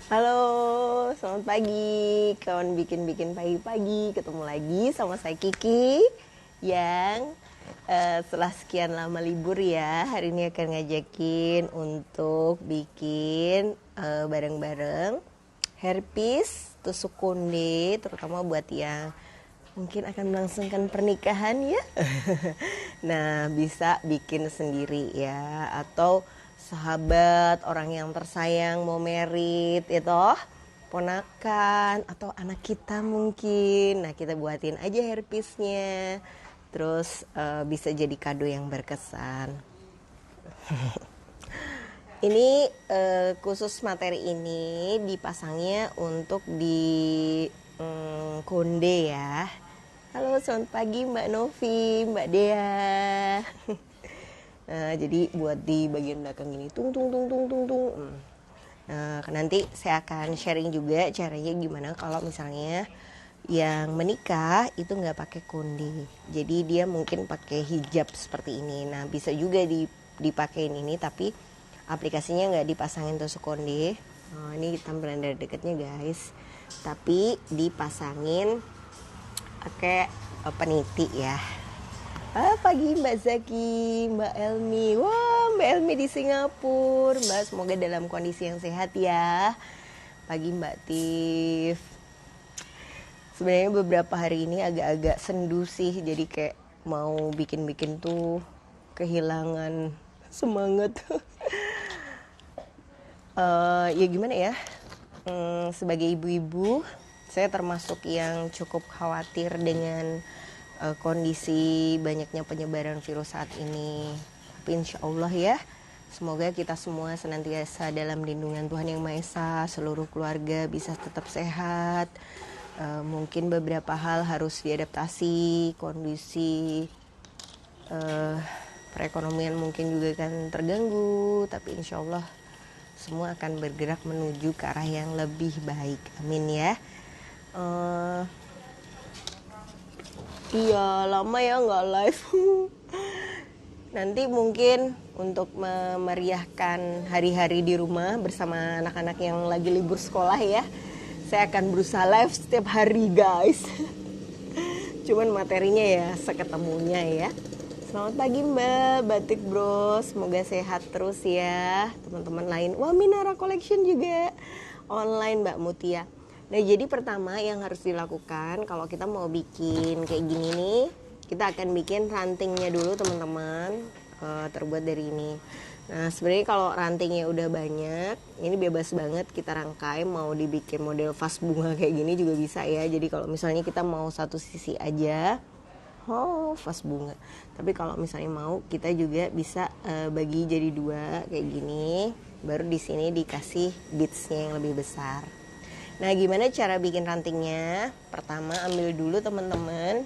Halo, selamat pagi kawan bikin-bikin pagi-pagi. Ketemu lagi sama saya Kiki yang setelah sekian lama libur ya, hari ini akan ngajakin untuk bikin bareng-bareng herpes, tusuk konde, terutama buat yang mungkin akan melangsungkan pernikahan ya. Nah, bisa bikin sendiri ya, atau sahabat, orang yang tersayang mau merit itu, ponakan atau anak kita mungkin. Nah, kita buatin aja herpesnya. Terus bisa jadi kado yang berkesan. Ini khusus materi ini dipasangnya untuk di konde ya. Halo, selamat pagi Mbak Novi, Mbak Dea. Nah, jadi buat di bagian belakang ini tung tung tung tung tung tung. Nah, nanti saya akan sharing juga caranya gimana kalau misalnya yang menikah itu nggak pakai konde. Jadi dia mungkin pakai hijab seperti ini. Nah, bisa juga dipakein ini, tapi aplikasinya nggak dipasangin tusuk konde. Nah, ini tampilan dari dekatnya guys. Tapi dipasangin pakai peniti ya. Pagi Mbak Zaki, Mbak Elmi. Wah, Mbak Elmi di Singapura. Mbak, semoga dalam kondisi yang sehat ya. Pagi Mbak Tif. Sebenarnya beberapa hari ini agak-agak sendu sih. Jadi kayak mau bikin-bikin tuh kehilangan semangat. Ya gimana ya? Sebagai ibu-ibu, saya termasuk yang cukup khawatir dengan kondisi banyaknya penyebaran virus saat ini. Tapi insya Allah ya, semoga kita semua senantiasa dalam lindungan Tuhan Yang Maha Esa, seluruh keluarga bisa tetap sehat. Mungkin beberapa hal harus diadaptasi, kondisi perekonomian mungkin juga kan terganggu, tapi insya Allah semua akan bergerak menuju ke arah yang lebih baik. Amin ya. Iya, lama ya nggak live. Nanti mungkin untuk memeriahkan hari-hari di rumah bersama anak-anak yang lagi libur sekolah ya, saya akan berusaha live setiap hari guys. Cuman materinya ya seketemunya ya. Selamat pagi Mbak, Batik Bro, semoga sehat terus ya teman-teman lain. Wah, Minara Collection juga online Mbak Mutia. Nah, jadi pertama yang harus dilakukan kalau kita mau bikin kayak gini nih, kita akan bikin rantingnya dulu teman-teman, terbuat dari ini. Nah, sebenarnya kalau rantingnya udah banyak, ini bebas banget kita rangkai, mau dibikin model vas bunga kayak gini juga bisa ya. Jadi kalau misalnya kita mau satu sisi aja, vas bunga. Tapi kalau misalnya mau, kita juga bisa bagi jadi dua kayak gini, baru di sini dikasih beadsnya yang lebih besar. Nah, gimana cara bikin rantingnya? Pertama, ambil dulu teman-teman.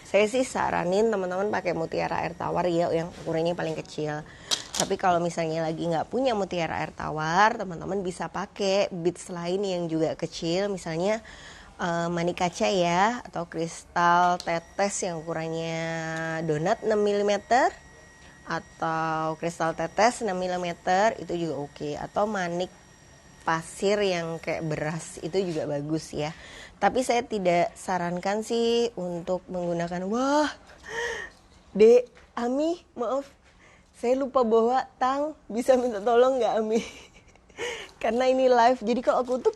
Saya sih saranin teman-teman pakai mutiara air tawar ya, yang ukurannya paling kecil. Tapi kalau misalnya lagi nggak punya mutiara air tawar, teman-teman bisa pakai beads lain yang juga kecil, misalnya manik kaca ya, atau kristal tetes yang ukurannya donat 6 mm, atau kristal tetes 6 mm itu juga oke. Atau manik pasir yang kayak beras itu juga bagus ya. Tapi saya tidak sarankan sih untuk menggunakan Dek, Ami, maaf, saya lupa bawa tang, bisa minta tolong nggak Ami? Karena ini live, jadi kalau aku tuk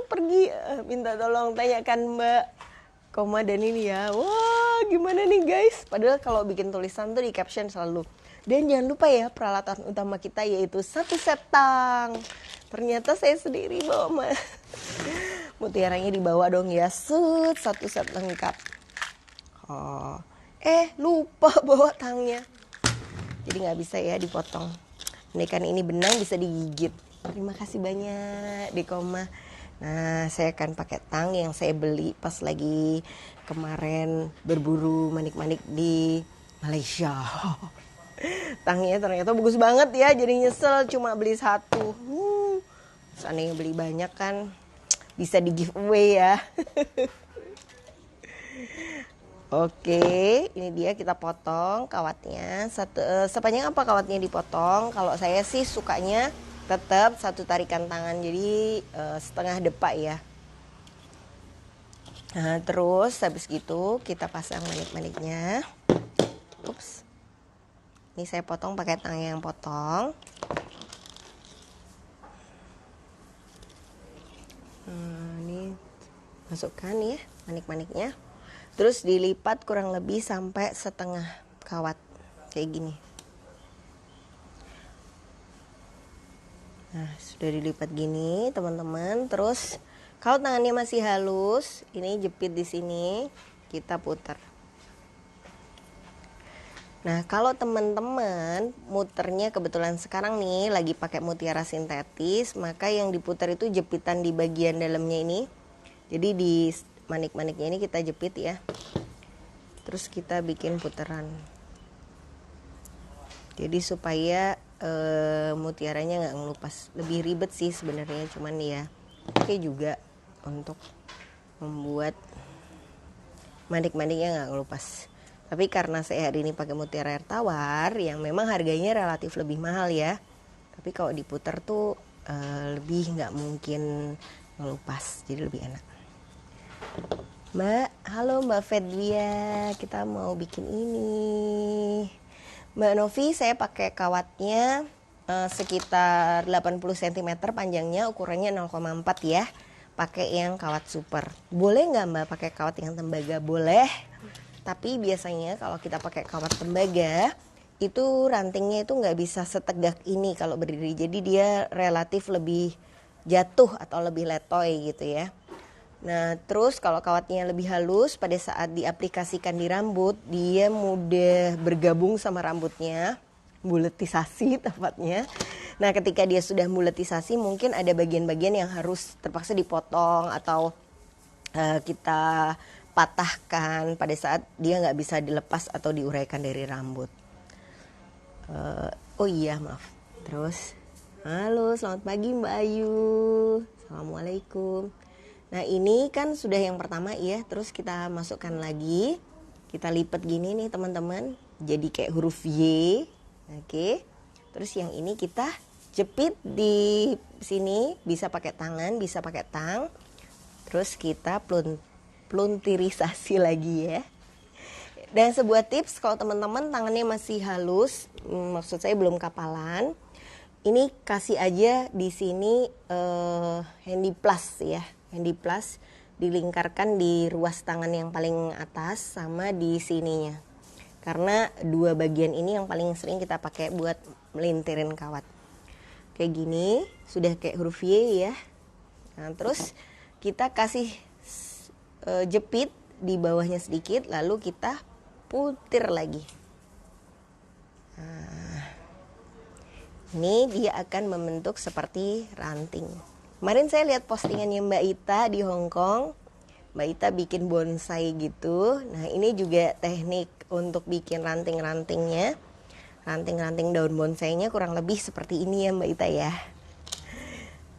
pergi, minta tolong tanyakan Mbak Koma dan ini ya. Wah, gimana nih guys? Padahal kalau bikin tulisan tuh di caption selalu, dan jangan lupa ya peralatan utama kita yaitu satu set tang. Ternyata saya sendiri bawa mutiaranya dibawa dong ya, satu set lengkap. Lupa bawa tangnya, jadi nggak bisa ya dipotong. Ini kan ini benang bisa digigit. Terima kasih banyak di Koma. Nah, saya akan pakai tang yang saya beli pas lagi kemarin berburu manik-manik di Malaysia. Tangnya ternyata bagus banget ya, jadi nyesel cuma beli satu. Seandainya beli banyak kan bisa di giveaway ya. Oke, ini dia kita potong kawatnya. Sepanjang apa kawatnya dipotong? Kalau saya sih sukanya Tetap satu tarikan tangan, jadi setengah depak ya. Nah, terus habis gitu kita pasang manik-maniknya. Ups. Ini saya potong pakai tang yang potong. Ini masukkan ya manik-maniknya. Terus dilipat kurang lebih sampai setengah kawat kayak gini. Nah, sudah dilipat gini, teman-teman. Terus kalau tangannya masih halus, ini jepit di sini, kita putar. Nah, kalau teman-teman muternya kebetulan sekarang nih lagi pakai mutiara sintetis, maka yang diputar itu jepitan di bagian dalamnya ini. Jadi di manik-maniknya ini kita jepit ya. Terus kita bikin putaran. Jadi supaya mutiaranya nggak ngelupas. Lebih ribet sih sebenarnya, cuman ya oke juga untuk membuat manik-maniknya nggak ngelupas. Tapi karena saya hari ini pakai mutiara air tawar yang memang harganya relatif lebih mahal ya. Tapi kalau diputar tuh lebih nggak mungkin ngelupas, jadi lebih enak. Mbak, halo Mbak Fedlia, kita mau bikin ini. Mbak Novi, saya pakai kawatnya sekitar 80 cm panjangnya, ukurannya 0,4 ya. Pakai yang kawat super. Boleh nggak Mbak pakai kawat yang tembaga? Boleh. Tapi biasanya kalau kita pakai kawat tembaga, itu rantingnya itu nggak bisa setegak ini kalau berdiri. Jadi dia relatif lebih jatuh atau lebih letoy gitu ya. Nah, terus kalau kawatnya lebih halus, pada saat diaplikasikan di rambut, dia mudah bergabung sama rambutnya, buletisasi tepatnya. Nah, ketika dia sudah buletisasi, mungkin ada bagian-bagian yang harus terpaksa dipotong atau kita patahkan pada saat dia nggak bisa dilepas atau diuraikan dari rambut. Oh iya, maaf. Terus, halo, selamat pagi Mbak Ayu. Assalamualaikum. Nah, ini kan sudah yang pertama ya, terus kita masukkan lagi. Kita lipat gini nih teman-teman, jadi kayak huruf Y. Oke. Terus yang ini kita jepit di sini, bisa pakai tangan, bisa pakai tang. Terus kita pluntirisasi lagi ya. Dan sebuah tips kalau teman-teman tangannya masih halus, maksud saya belum kapalan, ini kasih aja di sini handy plus ya. Handy plus dilingkarkan di ruas tangan yang paling atas sama di sininya. Karena dua bagian ini yang paling sering kita pakai buat melintirin kawat. Kayak gini, sudah kayak huruf Y ya. Nah, terus kita kasih jepit di bawahnya sedikit, lalu kita putir lagi. Nah, ini dia akan membentuk seperti ranting. Kemarin saya lihat postingannya Mbak Ita di Hong Kong. Mbak Ita bikin bonsai gitu. Nah, ini juga teknik untuk bikin ranting-rantingnya. Ranting-ranting daun bonsainya kurang lebih seperti ini ya Mbak Ita ya.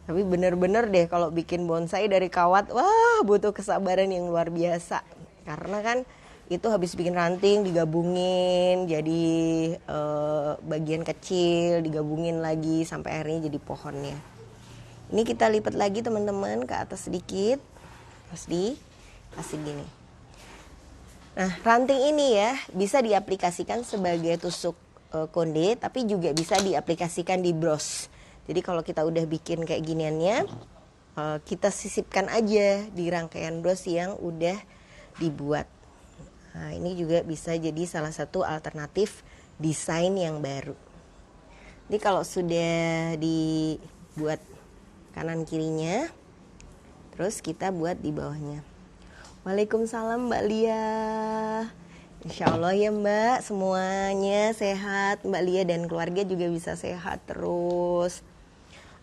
Tapi bener-bener deh kalau bikin bonsai dari kawat, wah butuh kesabaran yang luar biasa. Karena kan itu habis bikin ranting digabungin jadi bagian kecil, digabungin lagi sampai akhirnya jadi pohonnya. Ini kita lipat lagi teman-teman ke atas sedikit, terus dikasih gini. Nah, ranting ini ya bisa diaplikasikan sebagai tusuk konde, tapi juga bisa diaplikasikan di bros. Jadi kalau kita udah bikin kayak giniannya, kita sisipkan aja di rangkaian bros yang udah dibuat. Nah, ini juga bisa jadi salah satu alternatif desain yang baru. Jadi kalau sudah dibuat kanan kirinya, terus kita buat di bawahnya. Waalaikumsalam Mbak Lia. Insya Allah ya Mbak, semuanya sehat. Mbak Lia dan keluarga juga bisa sehat terus.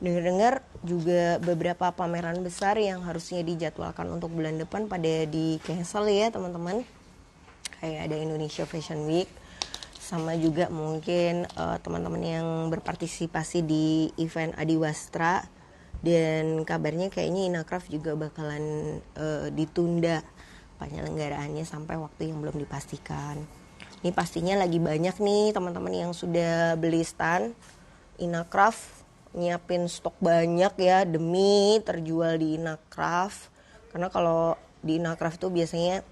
Dengar-dengar juga beberapa pameran besar yang harusnya dijadwalkan untuk bulan depan pada di cancel ya teman-teman. Kayak ada Indonesia Fashion Week, sama juga mungkin teman-teman yang berpartisipasi di event Adiwastra. Dan kabarnya kayaknya Inacraft juga bakalan ditunda penyelenggaraannya sampai waktu yang belum dipastikan. Ini pastinya lagi banyak nih teman-teman yang sudah beli stand Inacraft. nyiapin stok banyak ya demi terjual di Inacraft. Karena kalau di Inacraft tuh biasanya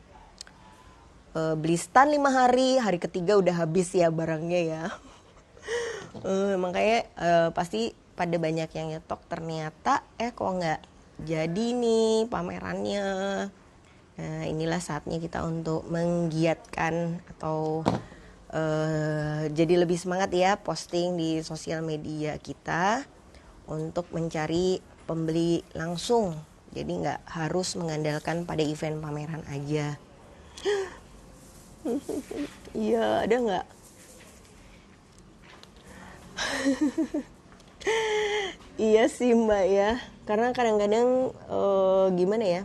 beli stand 5 hari, hari ketiga udah habis ya barangnya ya. Makanya pasti pada banyak yang nyetok, ternyata kok nggak jadi nih pamerannya. Nah inilah saatnya kita untuk menggiatkan atau jadi lebih semangat ya posting di sosial media kita untuk mencari pembeli langsung. Jadi nggak harus mengandalkan pada event pameran aja. Iya, ada nggak? Iya sih Mbak ya, karena kadang-kadang gimana ya,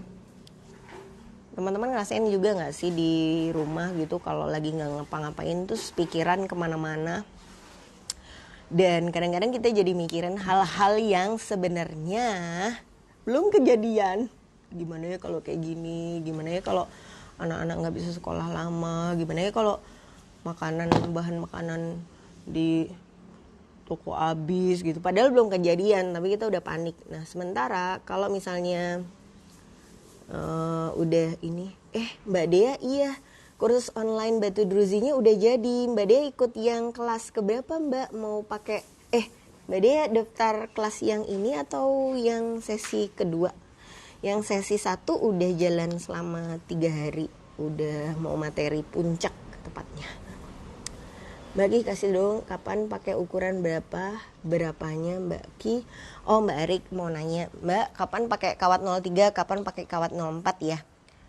teman-teman ngerasain juga nggak sih di rumah gitu kalau lagi nggak ngapa-ngapain terus pikiran kemana-mana. Dan kadang-kadang kita jadi mikirin hal-hal yang sebenarnya belum kejadian. Gimana ya kalau kayak gini, gimana ya kalau anak-anak nggak bisa sekolah lama, gimana ya kalau bahan makanan di toko habis gitu. Padahal belum kejadian, tapi kita udah panik. Nah sementara kalau misalnya udah ini, Mbak Dea iya kursus online batu druzinya udah jadi. Mbak Dea ikut yang kelas keberapa Mbak? Mau pakai Mbak Dea daftar kelas yang ini atau yang sesi kedua? Yang sesi 1 udah jalan selama 3 hari, udah mau materi puncak tepatnya. Mbak Ki kasih dong kapan pakai ukuran berapanya Mbak Ki. Oh Mbak Arik mau nanya, Mbak kapan pakai kawat 03, kapan pakai kawat 04 ya.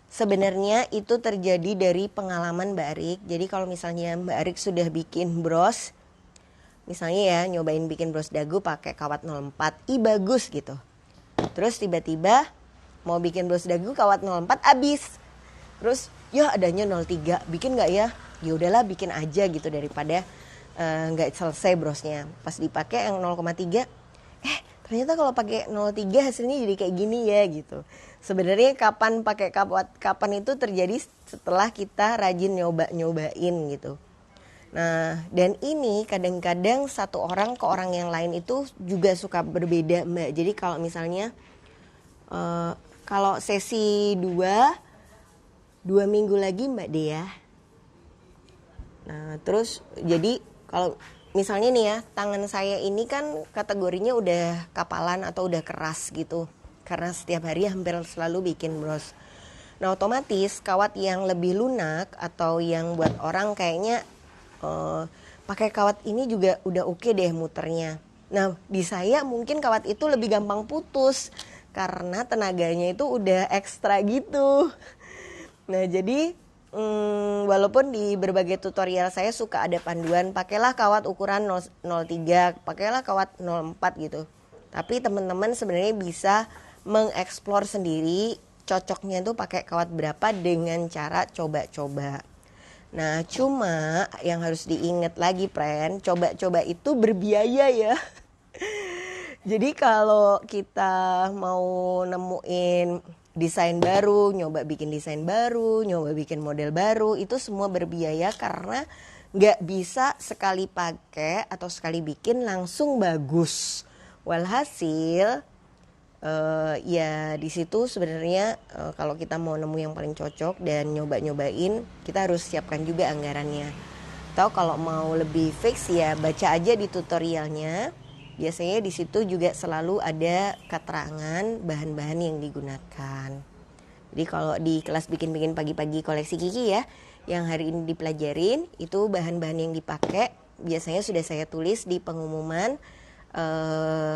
Sebenarnya itu terjadi dari pengalaman Mbak Arik. Jadi kalau misalnya Mbak Arik sudah bikin bros, misalnya ya nyobain bikin bros dagu pakai kawat 04, bagus gitu. Terus tiba-tiba mau bikin bros dagu kawat 04 habis. Terus ya adanya 03, bikin nggak ya? Ya udahlah bikin aja gitu daripada nggak selesai brosnya. Pas dipakai yang 0,3, ternyata kalau pakai 0,3 hasilnya jadi kayak gini ya gitu. Sebenarnya kapan pakai kapan itu terjadi setelah kita rajin nyobain gitu. Nah dan ini kadang-kadang satu orang ke orang yang lain itu juga suka berbeda Mbak. Jadi kalau misalnya kalau sesi 2 minggu lagi Mbak Dea. Nah terus jadi kalau misalnya nih ya tangan saya ini kan kategorinya udah kapalan atau udah keras gitu. Karena setiap hari hampir selalu bikin bros. Nah otomatis kawat yang lebih lunak atau yang buat orang kayaknya pakai kawat ini juga udah oke deh muternya. Nah di saya mungkin kawat itu lebih gampang putus karena tenaganya itu udah ekstra gitu. Nah jadi walaupun di berbagai tutorial saya suka ada panduan pakailah kawat ukuran 03, pakailah kawat 04 gitu. Tapi teman-teman sebenarnya bisa mengeksplor sendiri cocoknya tuh pakai kawat berapa dengan cara coba-coba. Nah cuma yang harus diingat lagi coba-coba itu berbiaya ya. Jadi kalau kita mau nemuin desain baru, nyoba bikin desain baru, nyoba bikin model baru, itu semua berbiaya karena nggak bisa sekali pakai atau sekali bikin langsung bagus. Walhasil ya di situ sebenarnya kalau kita mau nemu yang paling cocok dan nyobain, kita harus siapkan juga anggarannya. Atau kalau mau lebih fix ya baca aja di tutorialnya. Biasanya di situ juga selalu ada keterangan bahan-bahan yang digunakan. Jadi kalau di kelas bikin-bikin pagi-pagi koleksi Kiki ya, yang hari ini dipelajarin itu bahan-bahan yang dipakai biasanya sudah saya tulis di pengumuman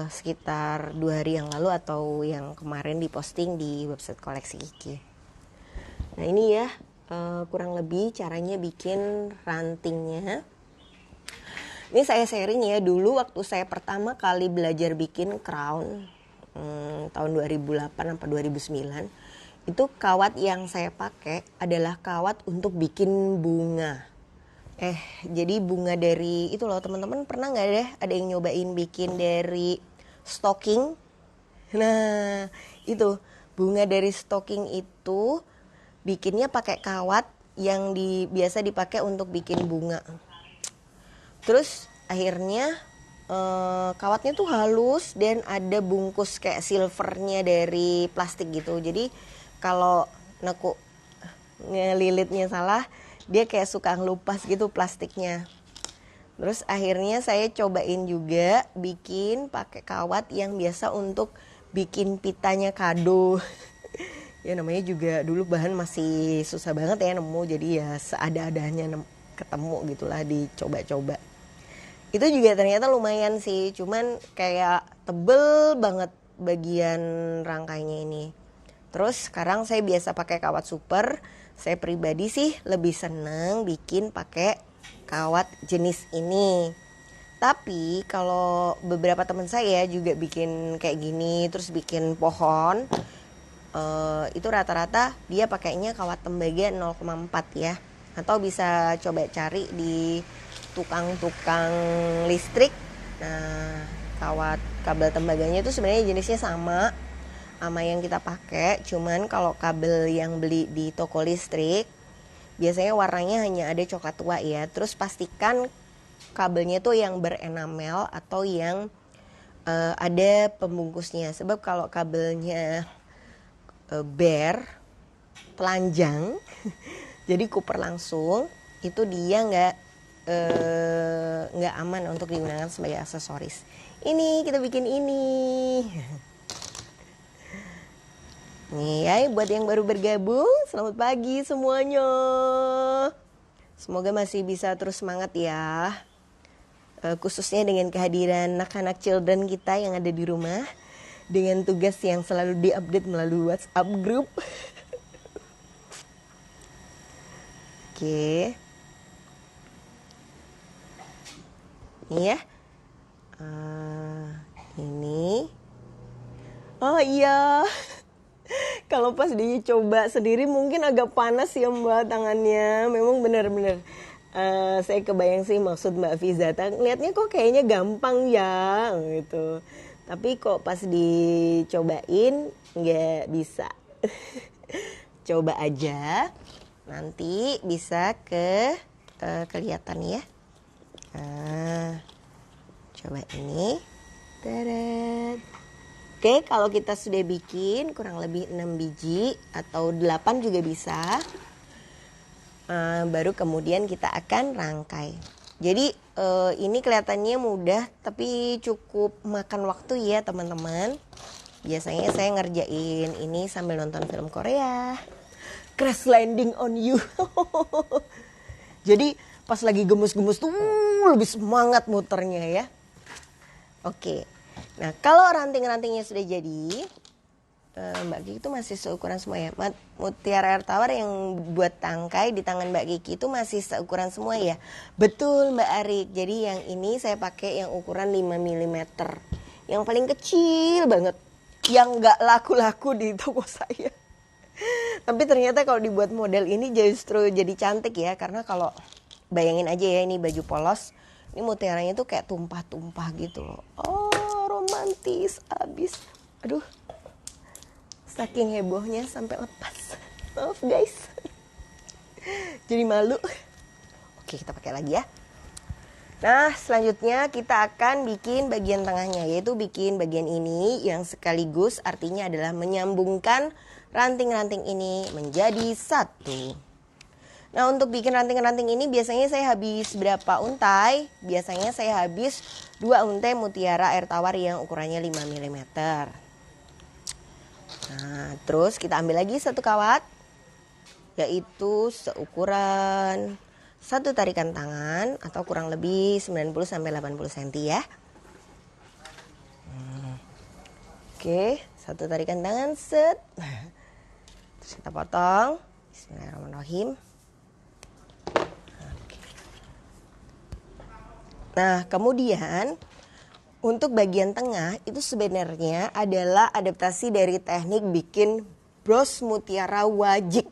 sekitar 2 hari yang lalu atau yang kemarin diposting di website koleksi Kiki. Nah ini ya kurang lebih caranya bikin rantingnya. Ini saya sharing ya, dulu waktu saya pertama kali belajar bikin crown tahun 2008 atau 2009, itu kawat yang saya pakai adalah kawat untuk bikin bunga. Jadi bunga dari itu loh teman-teman, pernah nggak deh ada yang nyobain bikin dari stocking? Nah itu bunga dari stocking itu bikinnya pakai kawat yang biasa dipakai untuk bikin bunga. Terus akhirnya kawatnya tuh halus dan ada bungkus kayak silvernya dari plastik gitu. Jadi kalau nekuk ngelilitnya salah, dia kayak suka ngelupas gitu plastiknya. Terus akhirnya saya cobain juga bikin pakai kawat yang biasa untuk bikin pitanya kado. Ya namanya juga dulu bahan masih susah banget ya nemu, jadi ya seada-adanya ketemu gitulah, dicoba-coba. Itu juga ternyata lumayan sih, cuman kayak tebel banget bagian rangkainya ini. Terus sekarang saya biasa pakai kawat super. Saya pribadi sih lebih seneng bikin pakai kawat jenis ini. Tapi kalau beberapa teman saya juga bikin kayak gini, terus bikin pohon, itu rata-rata dia pakainya kawat tembaga 0,4 ya. Atau bisa coba cari di tukang-tukang listrik. Nah, kawat kabel tembaganya itu sebenarnya jenisnya sama yang kita pakai, cuman kalau kabel yang beli di toko listrik biasanya warnanya hanya ada coklat tua ya. Terus pastikan kabelnya tuh yang berenamel atau yang ada pembungkusnya. Sebab kalau kabelnya bare, telanjang, jadi kuper langsung, itu dia nggak aman untuk digunakan sebagai aksesoris. Ini kita bikin ini. Nih ya, buat yang baru bergabung, selamat pagi semuanya. Semoga masih bisa terus semangat ya. Khususnya dengan kehadiran anak-anak children kita yang ada di rumah, dengan tugas yang selalu diupdate melalui WhatsApp group. Oke. Ini ya. Ini. Oh iya. Kalau pas dicoba sendiri mungkin agak panas ya Mbak tangannya. Memang benar-benar saya kebayang sih maksud Mbak Fizata. Lihatnya kok kayaknya gampang ya gitu. Tapi kok pas dicobain nggak bisa. Coba aja. Nanti bisa kelihatan ya. Coba ini. Teret. Oke, kalau kita sudah bikin kurang lebih 6 biji atau 8 juga bisa. Baru kemudian kita akan rangkai. Jadi ini kelihatannya mudah tapi cukup makan waktu ya teman-teman. Biasanya saya ngerjain ini sambil nonton film Korea. Crash Landing on You. Jadi pas lagi gemes-gemes tuh lebih semangat muternya ya. Oke. Nah, kalau ranting-rantingnya sudah jadi, Mbak Kiki itu masih seukuran semua ya. Mutiara Air Tawar yang buat tangkai di tangan Mbak Kiki itu masih seukuran semua ya. Betul Mbak Arik. Jadi yang ini saya pakai yang ukuran 5 mm. Yang paling kecil banget. Yang gak laku-laku di toko saya. Tapi ternyata kalau dibuat model ini justru jadi cantik ya. Karena kalau bayangin aja ya, ini baju polos. Ini mutiaranya tuh kayak tumpah-tumpah gitu loh. Oh, romantis abis. Aduh, saking hebohnya sampai lepas. Maaf guys. Jadi malu. Oke, kita pakai lagi ya. Nah, selanjutnya kita akan bikin bagian tengahnya, yaitu bikin bagian ini yang sekaligus artinya adalah menyambungkan ranting-ranting ini menjadi satu. Nah, untuk bikin ranting-ranting ini biasanya saya habis berapa untai? Biasanya saya habis 2 untai mutiara air tawar yang ukurannya 5 mm. Nah, terus kita ambil lagi satu kawat, yaitu seukuran satu tarikan tangan atau kurang lebih 90-80 cm ya. Oke, satu tarikan tangan, set. Terus kita potong. Bismillahirrahmanirrahim. Nah, kemudian untuk bagian tengah itu sebenarnya adalah adaptasi dari teknik bikin bros mutiara wajik.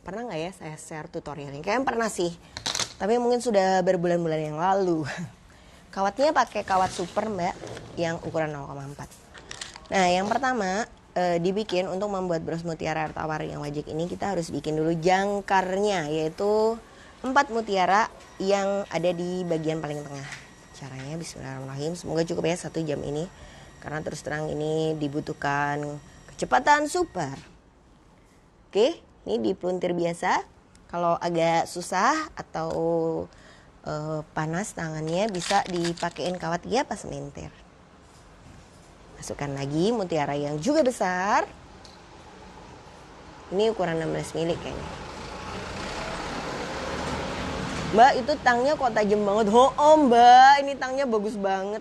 Pernah nggak ya saya share tutorialnya? Kayaknya pernah sih, tapi mungkin sudah berbulan-bulan yang lalu. Kawatnya pakai kawat super Mbak, yang ukuran 0,4. Nah, yang pertama dibikin untuk membuat bros mutiara air tawar yang wajik ini, kita harus bikin dulu jangkarnya, yaitu 4 mutiara yang ada di bagian paling tengah. caranya. Bismillahirrahmanirrahim. Semoga cukup ya 1 jam ini, karena terus terang ini dibutuhkan kecepatan super. Oke, ini dipeluntir biasa. Kalau agak susah atau panas tangannya, bisa dipakein kawat ya pas melintir. Masukkan lagi mutiara yang juga besar. Ini ukuran 16 mili kayaknya. Mbak, itu tangnya kok tajam banget? Mbak, ini tangnya bagus banget.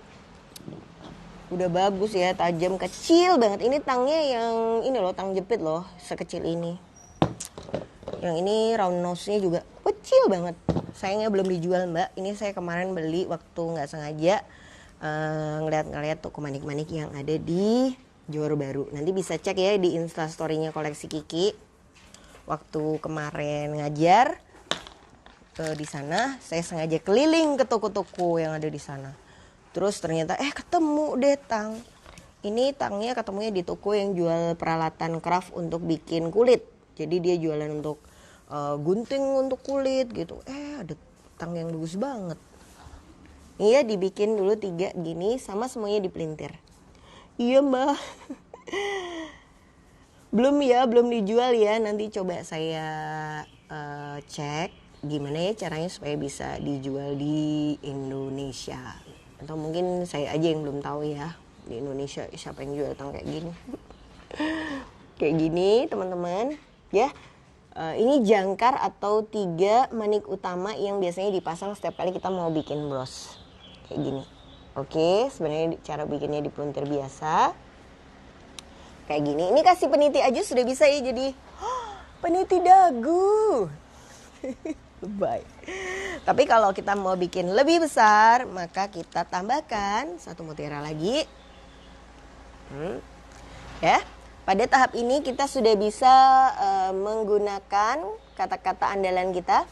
Udah bagus ya, tajam, kecil banget. Ini tangnya yang ini loh, tang jepit loh, sekecil ini. Yang ini round nose-nya juga kecil banget. Sayangnya belum dijual, Mbak. Ini saya kemarin beli waktu nggak sengaja ngeliat toko manik-manik yang ada di Johor Baru. Nanti bisa cek ya di Instastory-nya Koleksi Kiki. Waktu kemarin ngajar di sana, saya sengaja keliling ke toko-toko yang ada di sana. Terus ternyata ketemu deh tang. Ini tangnya ketemunya di toko yang jual peralatan craft untuk bikin kulit. Jadi dia jualan untuk gunting untuk kulit gitu. Ada tang yang bagus banget. Iya, dibikin dulu 3 gini, sama semuanya dipelintir. Iya mbak. belum dijual ya. Nanti coba saya cek gimana ya caranya supaya bisa dijual di Indonesia. Atau mungkin saya aja yang belum tahu ya, di Indonesia siapa yang jual tang kayak gini. Kayak gini teman-teman ya. Ini jangkar atau 3 manik utama yang biasanya dipasang setiap kali kita mau bikin bros. Kayak gini. Oke, sebenarnya cara bikinnya dipeluntir biasa. Kayak gini. Ini kasih peniti aja sudah bisa ya jadi peniti dagu. Lebay. Tapi kalau kita mau bikin lebih besar, maka kita tambahkan 1 mutiara lagi. Ya. Pada tahap ini kita sudah bisa menggunakan kata-kata andalan kita.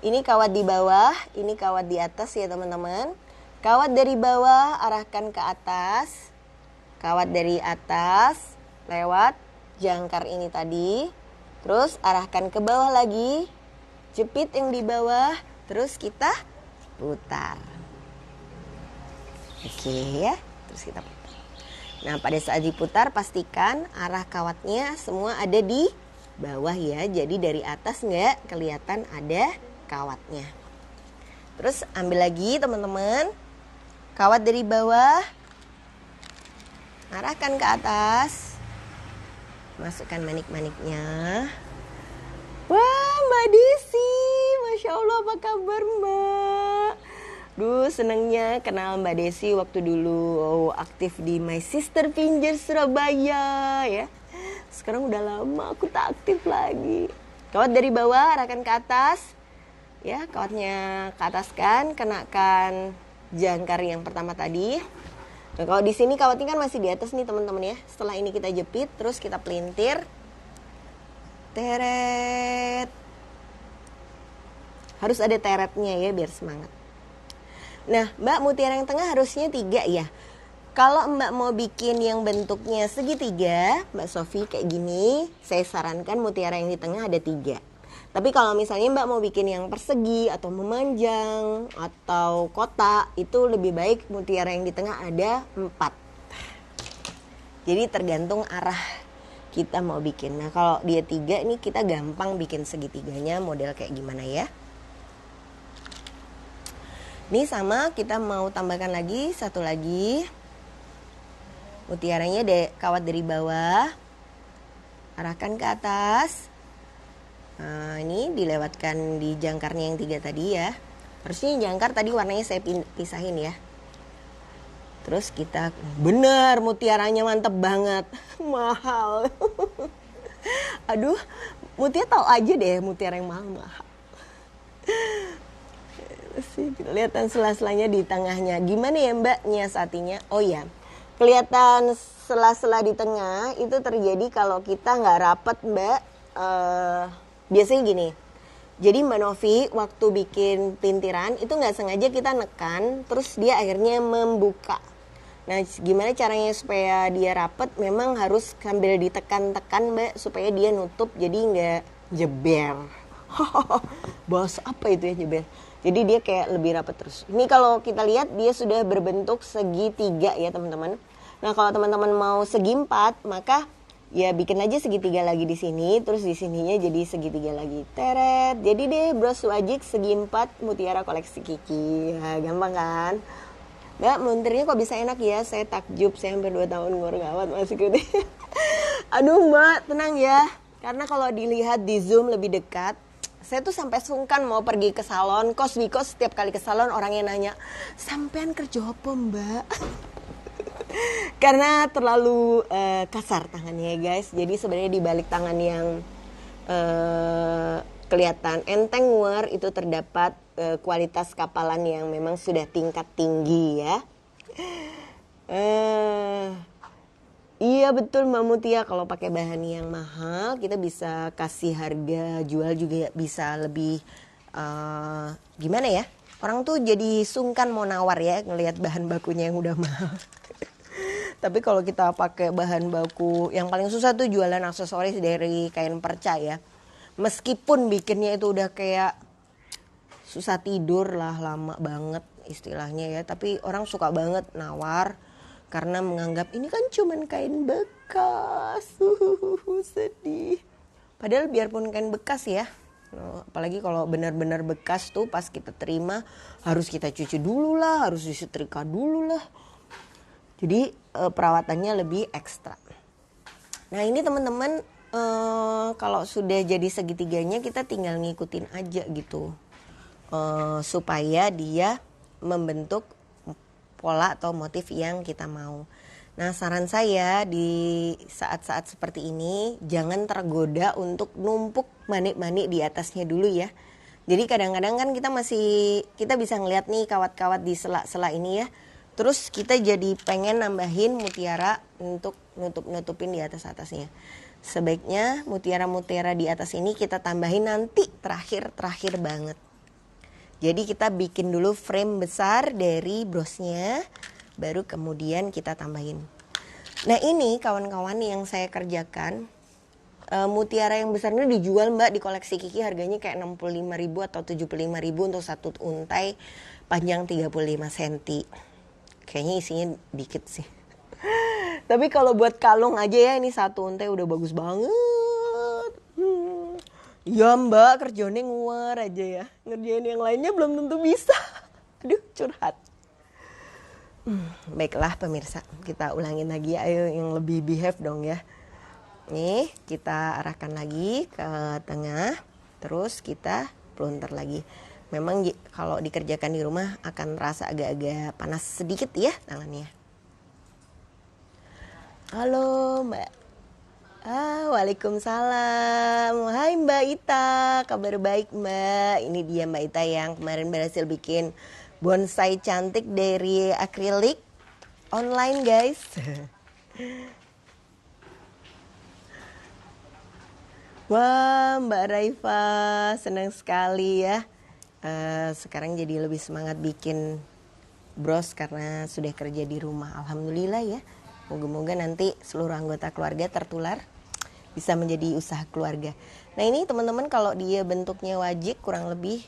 Ini kawat di bawah, ini kawat di atas ya teman-teman. Kawat dari bawah arahkan ke atas. Kawat dari atas lewat jangkar ini tadi. Terus arahkan ke bawah lagi. Jepit yang di bawah. Terus kita putar. Oke ya. Terus kita putar. Nah pada saat diputar pastikan arah kawatnya semua ada di bawah ya. Jadi dari atas nggak kelihatan ada kawatnya. Terus ambil lagi teman-teman. Kawat dari bawah, arahkan ke atas, masukkan manik-maniknya. Wah Mbak Desi, Masya Allah apa kabar Mbak? Senengnya kenal Mbak Desi waktu dulu aktif di My Sister Finger Surabaya ya. Sekarang udah lama aku tak aktif lagi. Kawat dari bawah, arahkan ke atas. Ya, kawatnya ke atas kan, kenakan jangkar yang pertama tadi. Nah, kalau di sini kawatnya kan masih di atas nih teman-teman ya. Setelah ini kita jepit, terus kita pelintir. Teret. Harus ada teretnya ya biar semangat. Nah, Mbak, mutiara yang tengah harusnya 3 ya. Kalau Mbak mau bikin yang bentuknya segitiga, Mbak Sofi kayak gini, saya sarankan mutiara yang di tengah ada 3. Tapi kalau misalnya Mbak mau bikin yang persegi atau memanjang atau kotak, itu lebih baik mutiara yang di tengah ada 4. Jadi tergantung arah kita mau bikin. Nah kalau dia 3 ini kita gampang bikin segitiganya model kayak gimana ya. Ini sama kita mau tambahkan lagi 1 lagi. Mutiaranya kawat dari bawah. Arahkan ke atas. Nah, ini dilewatkan di jangkarnya yang 3 tadi ya. Harusnya jangkar tadi warnanya saya pisahin ya. Terus kita bener mutiaranya mantep banget. Mahal. Aduh, Mutia tahu aja deh mutiara yang mahal-mahal. Kelihatan sela-selanya di tengahnya. Gimana ya Mbak nyiasatinya? Oh ya, kelihatan sela-sela di tengah itu terjadi kalau kita nggak rapat Mbak. Biasanya gini, jadi Mbak Novi waktu bikin pelintiran itu nggak sengaja kita nekan, terus dia akhirnya membuka. Nah gimana caranya supaya dia rapet? Memang harus sambil ditekan-tekan Mbak, supaya dia nutup jadi nggak jeber. Bahas apa itu ya Jebel? Jadi dia kayak lebih rapat terus. Ini kalau kita lihat dia sudah berbentuk segitiga ya teman-teman. Nah kalau teman-teman mau segi 4 maka ya bikin aja segitiga lagi di sini, terus di sininya jadi segitiga lagi. Teret. Jadi deh bros wajik segi 4 mutiara koleksi Kiki. Ya, gampang kan? Mbak, montirnya kok bisa enak ya? Saya takjub, saya hampir 2 tahun ngurus masih gede. Aduh Mbak, tenang ya. Karena kalau dilihat di Zoom lebih dekat, saya tuh sampai sungkan mau pergi ke salon. Because setiap kali ke salon orangnya nanya, sampean kerja apa Mbak? Karena terlalu kasar tangannya ya guys. Jadi sebenarnya di balik tangan yang kelihatan enteng luar itu terdapat kualitas kapalan yang memang sudah tingkat tinggi ya. Iya betul Mbak Mutia, kalau pakai bahan yang mahal kita bisa kasih harga jual juga bisa lebih gimana ya? Orang tuh jadi sungkan mau nawar ya ngelihat bahan bakunya yang udah mahal. Tapi kalau kita pakai bahan baku yang paling susah tuh jualan aksesoris dari kain perca ya. Meskipun bikinnya itu udah kayak susah tidur lah, lama banget istilahnya ya, tapi orang suka banget nawar karena menganggap ini kan cuman kain bekas. Sedih. Padahal biarpun kain bekas ya, apalagi kalau benar-benar bekas tuh pas kita terima harus kita cuci dulu lah, harus disetrika dulu lah. Jadi perawatannya lebih ekstra. Nah ini teman-teman kalau sudah jadi segitiganya kita tinggal ngikutin aja gitu. Supaya dia membentuk pola atau motif yang kita mau. Nah saran saya di saat-saat seperti ini jangan tergoda untuk numpuk manik-manik di atasnya dulu ya. Jadi kadang-kadang kan kita bisa ngeliat nih kawat-kawat di sela-sela ini ya. Terus kita jadi pengen nambahin mutiara untuk nutupin di atas-atasnya. Sebaiknya mutiara-mutiara di atas ini kita tambahin nanti terakhir banget. Jadi kita bikin dulu frame besar dari brosnya, baru kemudian kita tambahin. Nah ini kawan-kawan yang saya kerjakan, mutiara yang besar ini dijual Mbak di koleksi Kiki harganya kayak 65.000 atau 75.000 untuk satu untai panjang 35 cm. Kayaknya isinya dikit sih. Tapi kalau buat kalung aja ya ini satu untai udah bagus banget. Ya Mbak kerjanya nguar aja ya. Ngerjain yang lainnya belum tentu bisa. Aduh curhat. Baiklah pemirsa, kita ulangin lagi ya. Ayo yang lebih behave dong ya. Nih kita arahkan lagi ke tengah. Terus kita plunter lagi. Memang kalau dikerjakan di rumah akan terasa agak-agak panas sedikit ya tangannya. Halo Mbak. Waalaikumsalam. Hai Mbak Ita, kabar baik Mbak. Ini dia Mbak Ita yang kemarin berhasil bikin bonsai cantik dari akrilik online guys. Wah Mbak Raifa, senang sekali ya. Sekarang jadi lebih semangat bikin bros karena sudah kerja di rumah. Alhamdulillah ya. Moga-moga nanti seluruh anggota keluarga tertular bisa menjadi usaha keluarga. Nah ini teman-teman kalau dia bentuknya wajik kurang lebih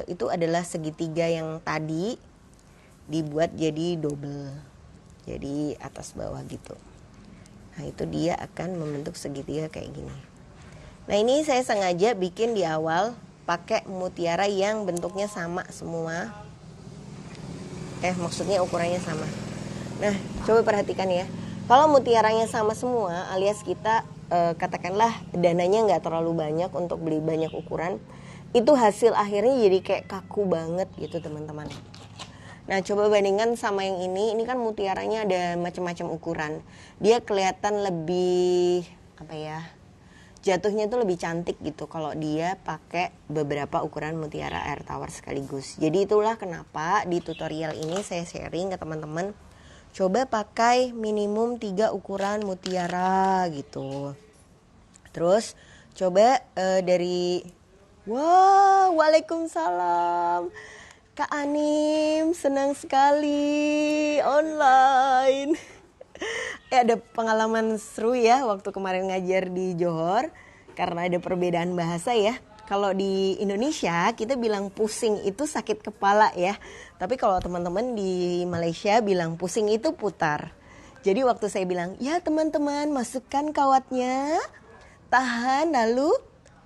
itu adalah segitiga yang tadi dibuat jadi double. Jadi atas bawah gitu. Nah itu dia akan membentuk segitiga kayak gini. Nah ini saya sengaja bikin di awal pakai mutiara yang bentuknya sama semua. Maksudnya ukurannya sama. Nah coba perhatikan ya. Kalau mutiaranya sama semua alias kita katakanlah dananya nggak terlalu banyak untuk beli banyak ukuran, itu hasil akhirnya jadi kayak kaku banget gitu teman-teman. Nah coba bandingkan sama yang ini kan mutiaranya ada macam-macam ukuran, dia kelihatan lebih jatuhnya tuh lebih cantik gitu kalau dia pakai beberapa ukuran mutiara air tawar sekaligus. Jadi itulah kenapa di tutorial ini saya sharing ke teman-teman, coba pakai minimum 3 ukuran mutiara gitu. Terus coba Waalaikumsalam Kak Anim, senang sekali online. Ada pengalaman seru ya waktu kemarin ngajar di Johor karena ada perbedaan bahasa ya. Kalau di Indonesia kita bilang pusing itu sakit kepala ya. Tapi kalau teman-teman di Malaysia bilang pusing itu putar. Jadi waktu saya bilang, ya teman-teman masukkan kawatnya, tahan lalu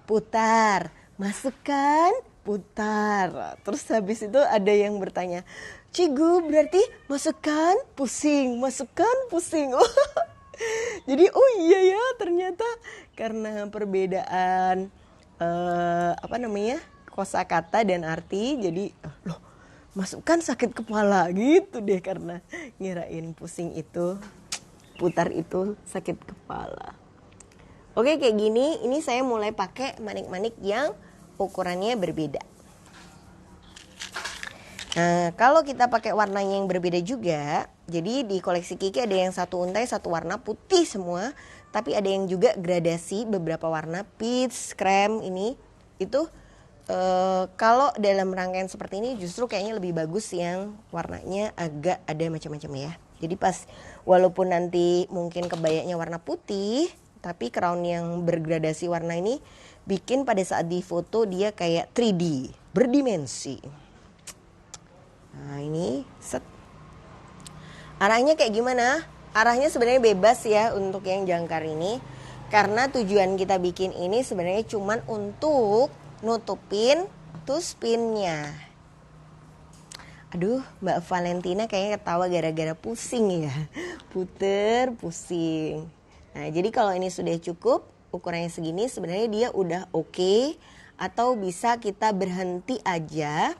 putar. Masukkan, putar. Terus habis itu ada yang bertanya, Cigu berarti masukkan, pusing, masukkan, pusing. Jadi oh iya ya ternyata karena perbedaan kosakata dan arti, jadi loh masukkan sakit kepala gitu deh, karena ngirain pusing itu, putar itu sakit kepala. Oke, kayak gini, ini saya mulai pakai manik-manik yang ukurannya berbeda. Nah, kalau kita pakai warnanya yang berbeda juga, jadi di koleksi Kiki ada yang satu untai, satu warna putih semua, tapi ada yang juga gradasi beberapa warna, peach, krem ini, itu kalau dalam rangkaian seperti ini justru kayaknya lebih bagus yang warnanya agak ada macam-macam ya. Jadi pas walaupun nanti mungkin kebayanya warna putih, tapi crown yang bergradasi warna ini bikin pada saat di foto dia kayak 3D, berdimensi. Nah ini set. Arahnya kayak gimana? Arahnya sebenarnya bebas ya untuk yang jangkar ini. Karena tujuan kita bikin ini sebenarnya cuman untuk nutupin tuspinnya. Aduh, Mbak Valentina kayaknya ketawa gara-gara pusing ya. Puter, pusing. Nah, jadi kalau ini sudah cukup, ukurannya segini sebenarnya dia udah oke. Atau bisa kita berhenti aja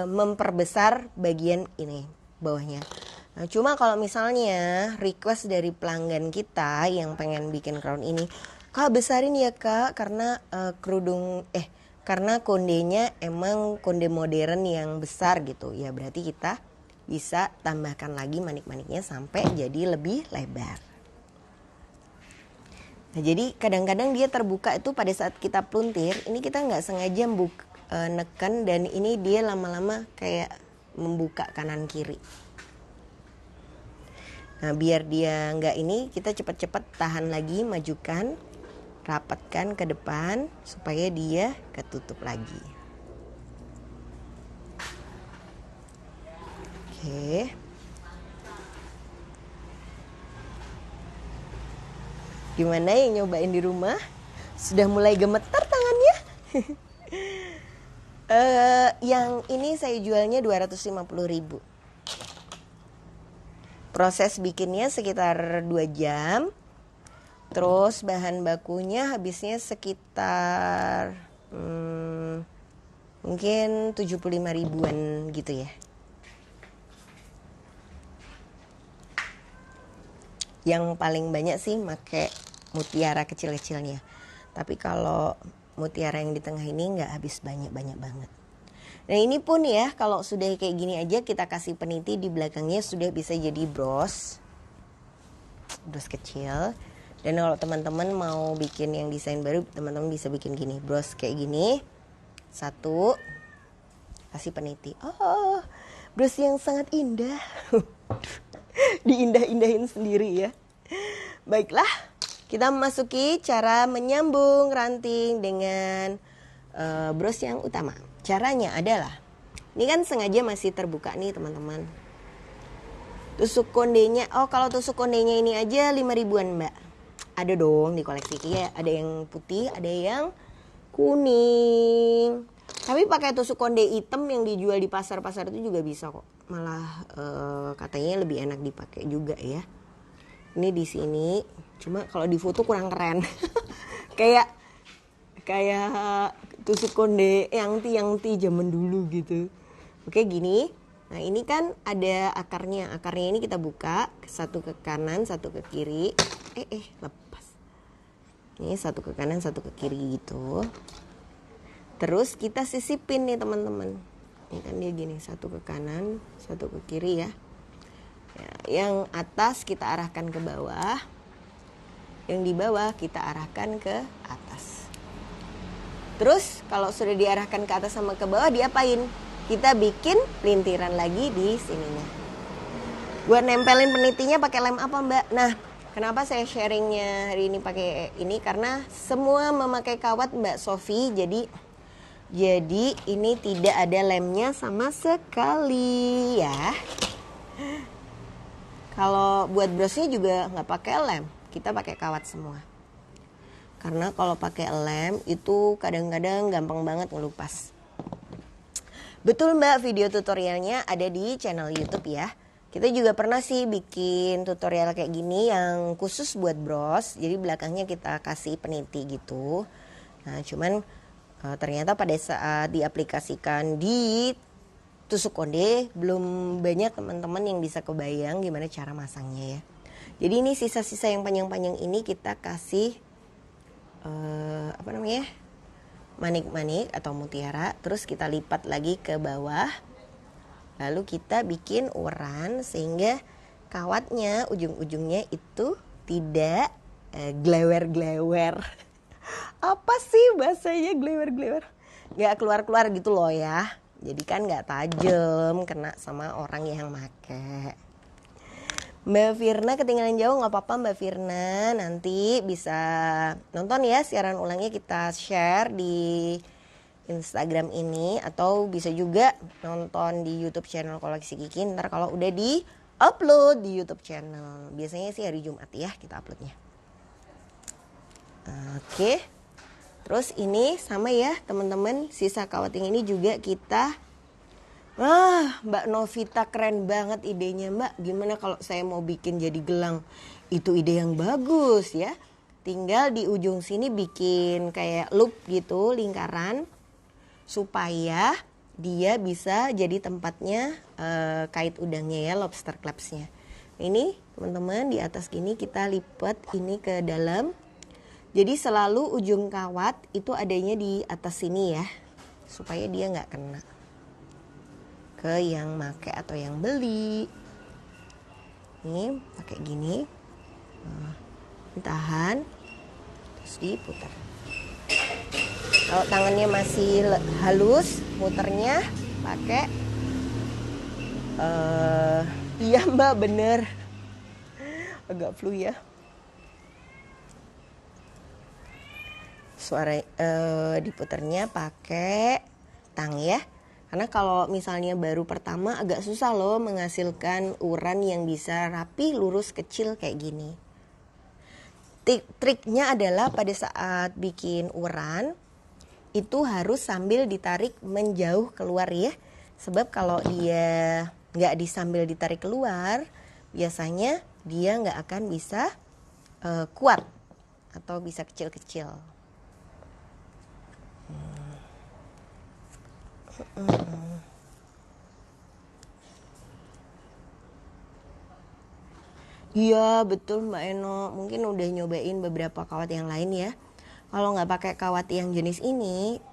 memperbesar bagian ini, bawahnya. Nah, cuma kalau misalnya request dari pelanggan kita yang pengen bikin crown ini, Kak besarin ya Kak, karena karena kondenya emang konde modern yang besar gitu. Ya berarti kita bisa tambahkan lagi manik-maniknya sampai jadi lebih lebar. Nah, jadi kadang-kadang dia terbuka itu pada saat kita pluntir, ini kita nggak sengaja neken dan ini dia lama-lama kayak membuka kanan kiri. Nah biar dia nggak ini, kita cepat-cepat tahan lagi, majukan, rapatkan ke depan supaya dia ketutup lagi. Oke. Gimana yang nyobain di rumah? Sudah mulai gemetar tangannya? Yang ini saya jualnya 250.000. Proses bikinnya sekitar 2 jam. Terus bahan bakunya habisnya sekitar mungkin 75 ribuan gitu ya. Yang paling banyak sih pakai mutiara kecil-kecilnya. Tapi kalau mutiara yang di tengah ini nggak habis banyak-banyak banget. Nah ini pun ya kalau sudah kayak gini aja kita kasih peniti di belakangnya sudah bisa jadi bros kecil. Dan kalau teman-teman mau bikin yang desain baru, teman-teman bisa bikin gini, bros kayak gini. Satu, kasih peniti. Oh, bros yang sangat indah. Diindah-indahin sendiri ya. Baiklah, kita memasuki cara menyambung ranting dengan bros yang utama. Caranya adalah, ini kan sengaja masih terbuka nih teman-teman. Tusuk kondenya, kalau tusuk kondenya ini aja 5 ribuan mbak. Ada dong di koleksi ya, ada yang putih, ada yang kuning. Tapi pakai tusuk konde hitam yang dijual di pasar-pasar itu juga bisa kok. Malah katanya lebih enak dipakai juga ya. Ini di sini, cuma kalau di foto kurang keren. kayak tusuk konde yang ti zaman dulu gitu. Oke gini. Nah ini kan ada akarnya. Akarnya ini kita buka, satu ke kanan, satu ke kiri. Lepas. Ini satu ke kanan, satu ke kiri gitu. Terus kita sisipin nih teman-teman. Ini kan dia gini, satu ke kanan, satu ke kiri ya. Yang atas kita arahkan ke bawah. Yang di bawah kita arahkan ke atas. Terus kalau sudah diarahkan ke atas sama ke bawah diapain? Kita bikin lintiran lagi di sininya. Buat nempelin penitinya pakai lem apa mbak? Nah Kenapa saya sharingnya hari ini pakai ini? Karena semua memakai kawat Mbak Sofi, jadi ini tidak ada lemnya sama sekali ya. Kalau buat brosnya juga nggak pakai lem, kita pakai kawat semua. Karena kalau pakai lem itu kadang-kadang gampang banget ngelupas. Betul Mbak, video tutorialnya ada di channel YouTube ya. Kita juga pernah sih bikin tutorial kayak gini yang khusus buat bros. Jadi belakangnya kita kasih peniti gitu. Nah cuman ternyata pada saat diaplikasikan di tusuk konde belum banyak teman-teman yang bisa kebayang gimana cara masangnya ya. Jadi ini sisa-sisa yang panjang-panjang ini kita kasih manik-manik atau mutiara. Terus kita lipat lagi ke bawah. Lalu kita bikin uran sehingga kawatnya ujung-ujungnya itu tidak glewer-glewer. Apa sih bahasanya glewer-glewer? Gak keluar-keluar gitu loh ya. Jadi kan gak tajam kena sama orang yang make. Mbak Firna ketinggalan jauh gak apa-apa Mbak Firna. Nanti bisa nonton ya siaran ulangnya, kita share di Instagram ini, atau bisa juga nonton di YouTube channel Koleksi Kiki. Ntar kalau udah di upload di YouTube channel, biasanya sih hari Jumat ya kita uploadnya. Oke, terus ini sama ya teman-teman, sisa kawat yang ini juga kita Mbak Novita keren banget idenya Mbak. Gimana kalau saya mau bikin jadi gelang? Itu ide yang bagus ya. Tinggal di ujung sini bikin kayak loop gitu, lingkaran, supaya dia bisa jadi tempatnya kait udangnya ya, lobster clapsnya. Ini teman-teman di atas gini kita lipat ini ke dalam. Jadi selalu ujung kawat itu adanya di atas sini ya, supaya dia nggak kena ke yang make atau yang beli. Ini pakai gini, ditahan, terus diputar. Kalau tangannya masih halus, muternya pakai iya Mbak, bener, agak flu ya suara. Diputarnya pakai tang ya, karena kalau misalnya baru pertama agak susah loh menghasilkan uran yang bisa rapi, lurus, kecil kayak gini. Triknya adalah pada saat bikin uran itu harus sambil ditarik menjauh keluar ya. Sebab kalau dia nggak sambil ditarik keluar, biasanya dia nggak akan bisa kuat atau bisa kecil-kecil. Iya betul Mbak Eno, mungkin udah nyobain beberapa kawat yang lain ya. Kalau nggak pakai kawat yang jenis ini,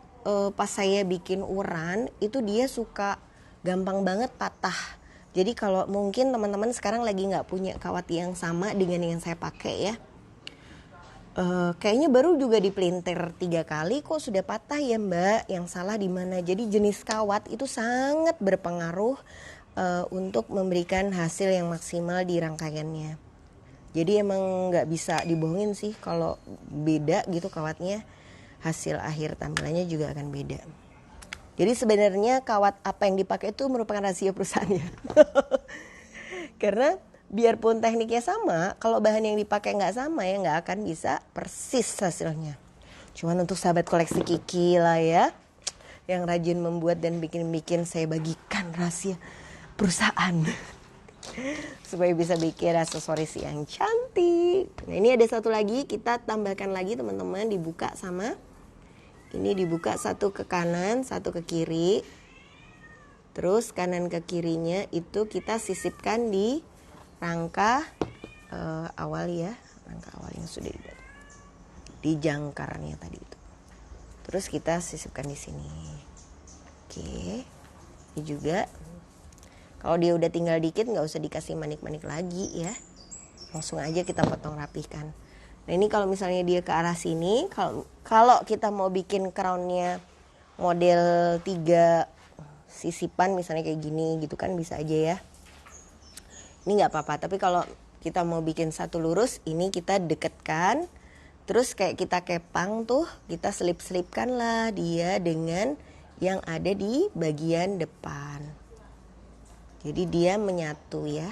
pas saya bikin uran itu dia suka gampang banget patah. Jadi kalau mungkin teman-teman sekarang lagi nggak punya kawat yang sama dengan yang saya pakai ya, kayaknya baru juga dipelintir 3 kali kok sudah patah ya Mbak. Yang salah di mana? Jadi jenis kawat itu sangat berpengaruh untuk memberikan hasil yang maksimal di rangkaiannya. Jadi emang nggak bisa dibohongin sih, kalau beda gitu kawatnya, hasil akhir tampilannya juga akan beda. Jadi sebenarnya kawat apa yang dipakai itu merupakan rahasia perusahaannya. Karena biarpun tekniknya sama, kalau bahan yang dipakai nggak sama ya nggak akan bisa persis hasilnya. Cuman untuk sahabat koleksi Kiki lah ya, yang rajin membuat dan bikin-bikin, saya bagikan rahasia perusahaan. Supaya bisa bikin aksesoris yang cantik. Nah ini ada satu lagi, kita tambahkan lagi teman-teman, dibuka sama ini, dibuka satu ke kanan, satu ke kiri. Terus kanan ke kirinya itu kita sisipkan di rangka awal ya, rangka awal yang sudah dibuat di jangkarnya tadi itu. Terus kita sisipkan di sini. Oke, ini juga. Kalau dia udah tinggal dikit nggak usah dikasih manik-manik lagi ya, langsung aja kita potong rapihkan. Nah ini kalau misalnya dia ke arah sini, kalau kita mau bikin crownnya model 3 sisipan misalnya kayak gini gitu kan bisa aja ya. Ini nggak apa-apa, tapi kalau kita mau bikin satu lurus, ini kita dekatkan. Terus kayak kita kepang tuh, kita selip-selipkan lah dia dengan yang ada di bagian depan. Jadi dia menyatu ya.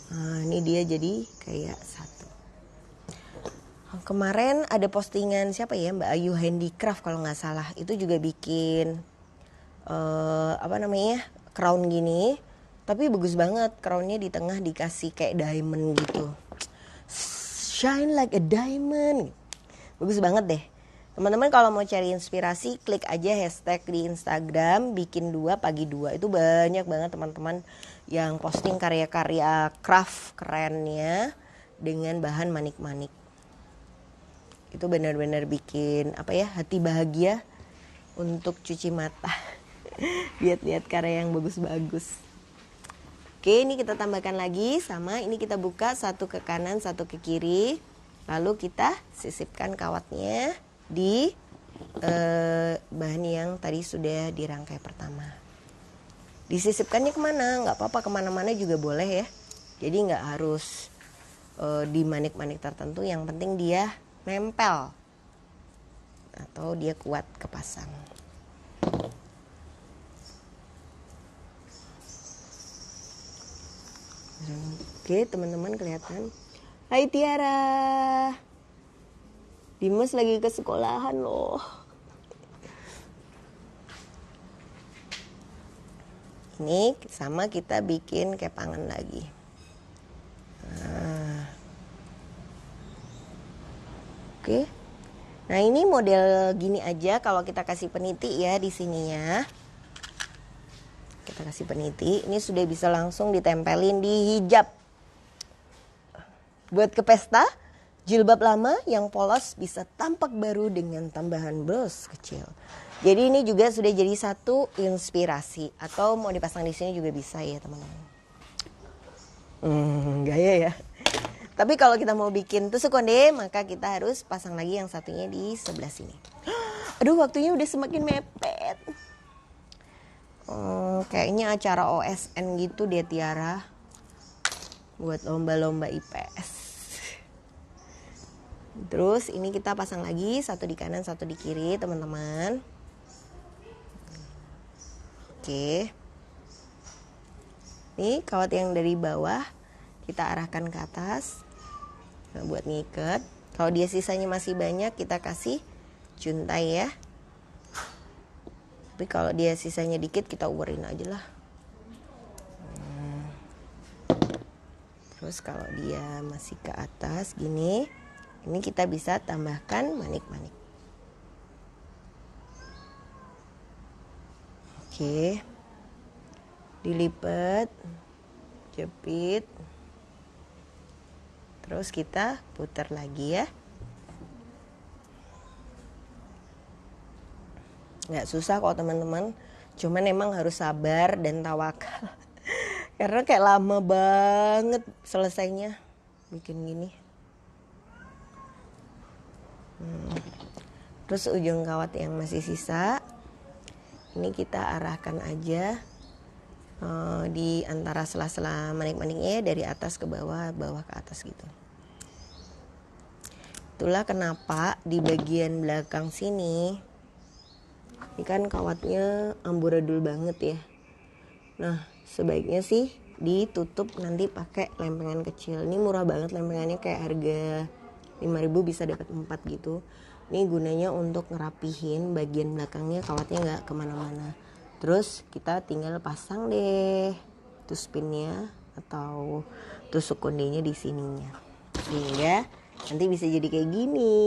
Nah, ini dia jadi kayak satu. Kemarin ada postingan siapa ya, Mbak Ayu Handicraft kalau nggak salah. Itu juga bikin crown gini. Tapi bagus banget, crownnya di tengah dikasih kayak diamond gitu. Shine like a diamond. Bagus banget deh. Teman-teman kalau mau cari inspirasi, klik aja hashtag di Instagram bikin 2 pagi 2. Itu banyak banget teman-teman yang posting karya-karya craft kerennya dengan bahan manik-manik. Itu benar-benar bikin hati bahagia untuk cuci mata. Lihat-lihat karya yang bagus-bagus. Oke, ini kita tambahkan lagi sama ini kita buka satu ke kanan, satu ke kiri. Lalu kita sisipkan kawatnya di bahan yang tadi sudah dirangkai pertama. Disisipkannya kemana? Nggak apa-apa, kemana-mana juga boleh ya. Jadi nggak harus di manik-manik tertentu. Yang penting dia nempel atau dia kuat kepasang. Oke, teman-teman kelihatan. Hai Tiara. Dimas lagi ke sekolahan loh. Ini sama kita bikin kepangan lagi. Oke. Nah, ini model gini aja kalau kita kasih peniti ya di sininya. Kita kasih peniti, ini sudah bisa langsung ditempelin di hijab. Buat ke pesta, jilbab lama yang polos bisa tampak baru dengan tambahan bros kecil. Jadi ini juga sudah jadi satu inspirasi. Atau mau dipasang di sini juga bisa ya teman-teman. Gaya ya. Tapi kalau kita mau bikin tusuk konde, maka kita harus pasang lagi yang satunya di sebelah sini. Aduh, waktunya udah semakin mepet. Kayaknya acara OSN gitu deh Tiara. Buat lomba-lomba IPS. Terus ini kita pasang lagi satu di kanan, satu di kiri teman-teman. Oke. Nih kawat yang dari bawah kita arahkan ke atas. Nah, buat ngikat. Kalau dia sisanya masih banyak kita kasih juntai ya. Tapi kalau dia sisanya dikit kita ulerin aja lah. Terus kalau dia masih ke atas gini, ini kita bisa tambahkan manik-manik. Oke. Dilipat, jepit. Terus kita putar lagi ya. Nggak susah kok teman-teman. Cuman emang harus sabar dan tawakal. Karena kayak lama banget selesainya bikin gini. Terus ujung kawat yang masih sisa, ini kita arahkan aja di antara sela-sela manik-maniknya dari atas ke bawah, bawah ke atas gitu. Itulah kenapa di bagian belakang sini, ini kan kawatnya amburadul banget ya. Nah, sebaiknya sih ditutup nanti pakai lempengan kecil. Ini murah banget lempengannya, kayak harga 5.000 bisa dapat 4 gitu. Ini gunanya untuk ngerapihin bagian belakangnya, kawatnya nggak kemana-mana. Terus kita tinggal pasang deh tuspinnya atau tusuk kondenya di sininya, sehingga nanti bisa jadi kayak gini.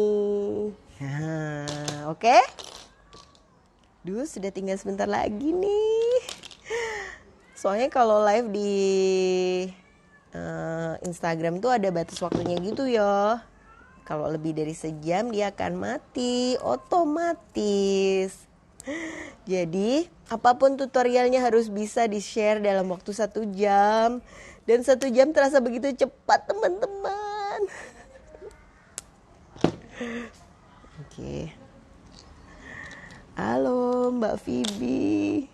Nah, oke. Duh, sudah tinggal sebentar lagi nih. Soalnya kalau live di Instagram tuh ada batas waktunya gitu ya. Kalau lebih dari sejam dia akan mati otomatis. Jadi apapun tutorialnya harus bisa di-share dalam waktu 1 jam. Dan 1 jam terasa begitu cepat teman-teman. Oke. Halo Mbak Vivi.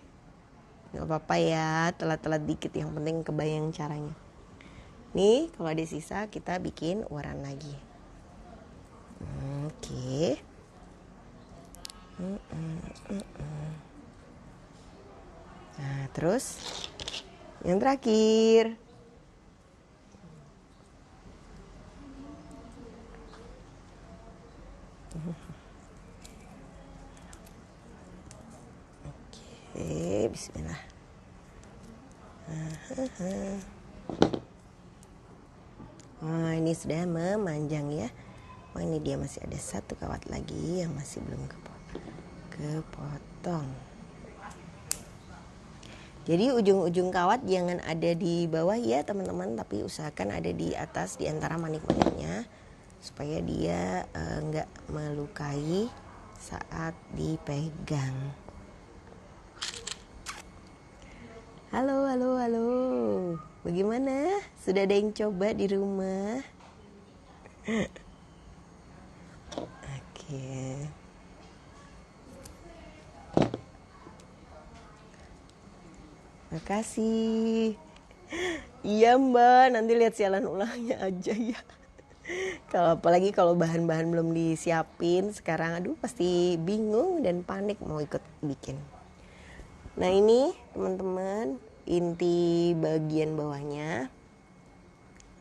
Gak apa-apa ya, telat-telat dikit, yang penting kebayang caranya. Nih kalau ada sisa kita bikin uran lagi. Oke. Nah terus yang terakhir. Oke, bismillah. Oh, ini sudah memanjang ya. Oh, ini dia masih ada satu kawat lagi yang masih belum kepotong. Jadi ujung-ujung kawat jangan ada di bawah ya teman-teman, tapi usahakan ada di atas di antara manik-maniknya supaya dia nggak melukai saat dipegang. Halo. Bagaimana? Sudah ada yang coba di rumah? Oke. Makasih. Iya Mbak, nanti lihat siaran ulangnya aja ya. Apalagi kalau bahan-bahan belum disiapin sekarang, aduh pasti bingung dan panik mau ikut bikin. Nah ini teman-teman inti bagian bawahnya.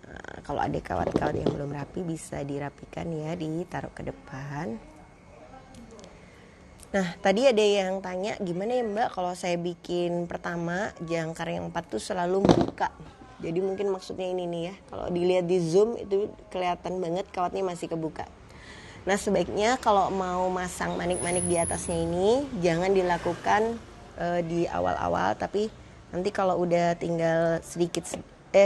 Nah, kalau ada kawat-kawat yang belum rapi bisa dirapikan ya, ditaruh ke depan. Nah tadi ada yang tanya gimana ya Mbak kalau saya bikin pertama jangkar yang 4 tuh selalu buka. Jadi mungkin maksudnya ini nih ya, kalau dilihat di zoom itu kelihatan banget kawatnya masih kebuka. Nah sebaiknya kalau mau masang manik-manik di atasnya ini jangan dilakukan di awal-awal, tapi nanti kalau udah tinggal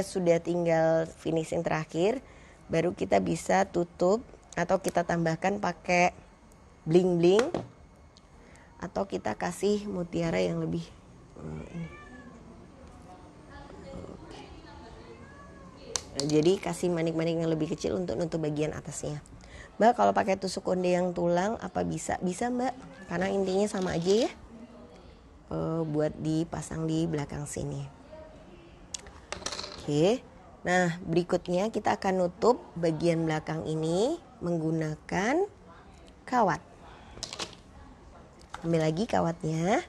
sudah tinggal finishing terakhir baru kita bisa tutup atau kita tambahkan pakai bling-bling atau kita kasih mutiara yang lebih ini. Nah, jadi kasih manik-manik yang lebih kecil untuk nutup bagian atasnya. Mbak kalau pakai tusuk konde yang tulang apa bisa? Bisa Mbak, karena intinya sama aja ya. Buat dipasang di belakang sini. Oke. Nah, berikutnya kita akan nutup bagian belakang ini menggunakan kawat. Ambil lagi kawatnya.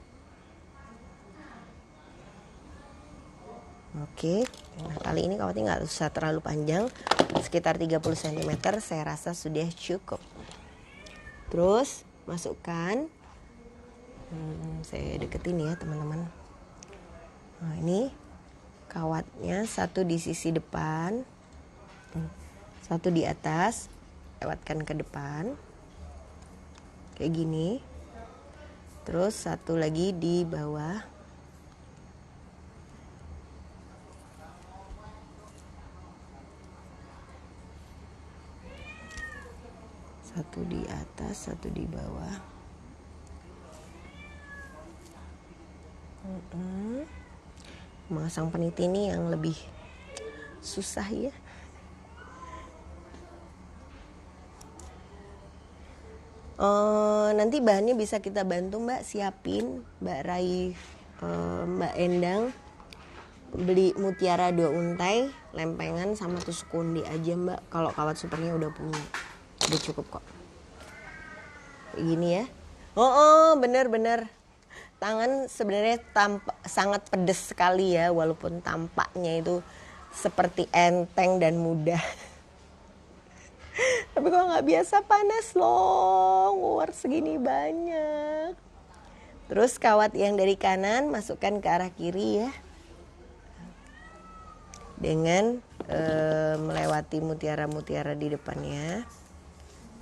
Oke. Nah, kali ini kawatnya nggak usah terlalu panjang, sekitar 30 cm saya rasa sudah cukup. Terus masukkan. Saya deketin ya teman-teman. Nah ini kawatnya satu di sisi depan, satu di atas, lewatkan ke depan kayak gini. Terus satu lagi di bawah. Satu di atas, satu di bawah. Memasang peniti ini yang lebih susah ya. Nanti bahannya bisa kita bantu Mbak siapin, Mbak Rai, Mbak Endang. Beli mutiara 2 untai, lempengan sama tusuk konde aja Mbak. Kalau kawat supernya udah punya, udah cukup kok. Gini ya. Bener. Tangan sebenarnya sangat pedes sekali ya, walaupun tampaknya itu seperti enteng dan mudah. Tapi kok nggak biasa panas loh, nguar segini banyak. Terus kawat yang dari kanan masukkan ke arah kiri ya, dengan melewati mutiara-mutiara di depannya.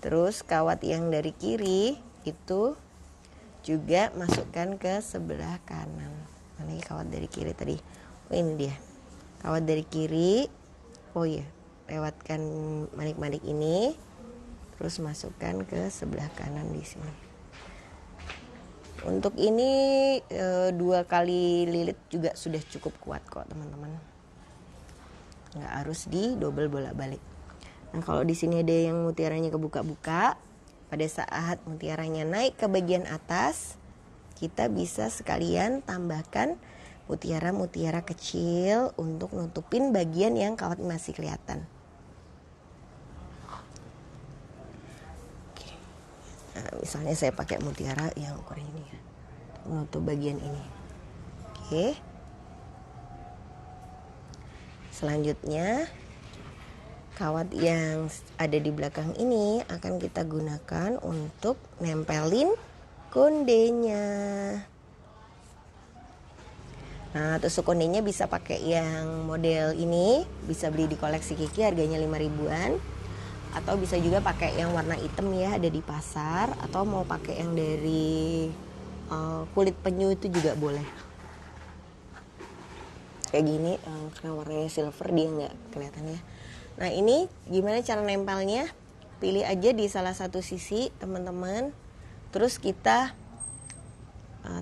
Terus kawat yang dari kiri itu juga masukkan ke sebelah kanan. Mana kawat dari kiri tadi? Oh ini dia. Kawat dari kiri. Oh iya, lewatkan manik-manik ini. Terus masukkan ke sebelah kanan di sini. Untuk ini 2 kali lilit juga sudah cukup kuat kok teman-teman. Nggak harus di double bolak-balik. Nah kalau di sini ada yang mutiaranya kebuka-buka. Pada saat mutiaranya naik ke bagian atas, kita bisa sekalian tambahkan mutiara-mutiara kecil untuk nutupin bagian yang kawat masih kelihatan. Oke. Nah, misalnya saya pakai mutiara yang ukuran ini ya, menutup bagian ini. Oke. Selanjutnya kawat yang ada di belakang ini akan kita gunakan untuk nempelin kondenya. Nah, tusuk kondenya bisa pakai yang model ini, bisa beli di koleksi Kiki harganya 5 ribuan. Atau bisa juga pakai yang warna hitam ya, ada di pasar. Atau mau pakai yang dari kulit penyu itu juga boleh. Kayak gini, karena warnanya silver dia nggak kelihatan ya. Nah, ini gimana cara nempelnya? Pilih aja di salah satu sisi teman-teman. Terus kita